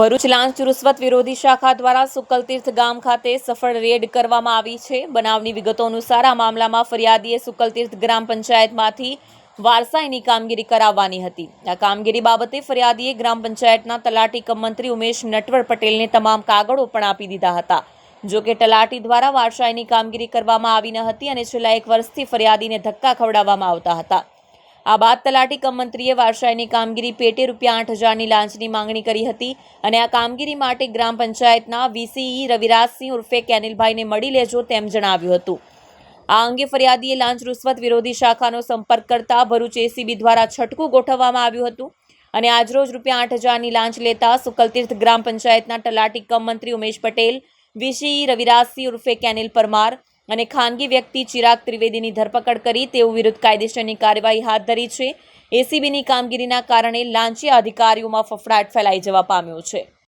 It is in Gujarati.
ભરૂચ લાંચ રૂશ્વત વિરોધી શાખા દ્વારા સુકલતીર્થ ગામ ખાતે સફળ રેડ કરવામાં આવી છે। બનાવની વિગતો અનુસાર આ મામલામાં ફરિયાદીએ સુકલતીર્થ ગ્રામ પંચાયતમાંથી વારસાઈની કામગીરી કરાવવાની હતી। આ કામગીરી બાબતે ફરિયાદીએ ગ્રામ પંચાયતના તલાટી કમ મંત્રી ઉમેશ નટવર પટેલને તમામ કાગળો પણ આપી દીધા હતા। જો કે તલાટી દ્વારા વારસાઈની કામગીરી કરવામાં આવી ન હતી અને છેલ્લા 1 વર્ષથી ફરિયાદીને ધક્કા ખવડાવવામાં આવતા હતા। આ બાદ તલાટી કમ મંત્રીએ વારસાઈની કામગીરી પેટે ₹8,000ની લાંચની માંગણી કરી હતી અને આ કામગીરી માટે ગ્રામ પંચાયતના વીસીઈ રવિરાજસિંહ ઉર્ફે કેનિલભાઈને મળી લેજો તેમ જણાવ્યું હતું। આ અંગે ફરિયાદીએ લાંચ રૂશ્વત વિરોધી શાખાનો સંપર્ક કરતા ભરૂચ એસીબી દ્વારા છટકું ગોઠવવામાં આવ્યું હતું અને આજરોજ ₹8,000ની લાંચ લેતા સુકલતીર્થ ગ્રામ પંચાયતના તલાટી કમ મંત્રી ઉમેશ પટેલ, વીસીઈ રવિરાજસિંહ ઉર્ફે કેનિલ પરમાર અને ખાનગી વ્યક્તિ ચિરાગ ત્રિવેદીની ધરપકડ કરી તેઓ વિરુદ્ધ કાયદેસરની કાર્યવાહી હાથ ધરી છે। એસીબીની કામગીરીના કારણે લાંચિયા અધિકારીઓમાં ફફડાટ ફેલાઈ જવા પામ્યો છે।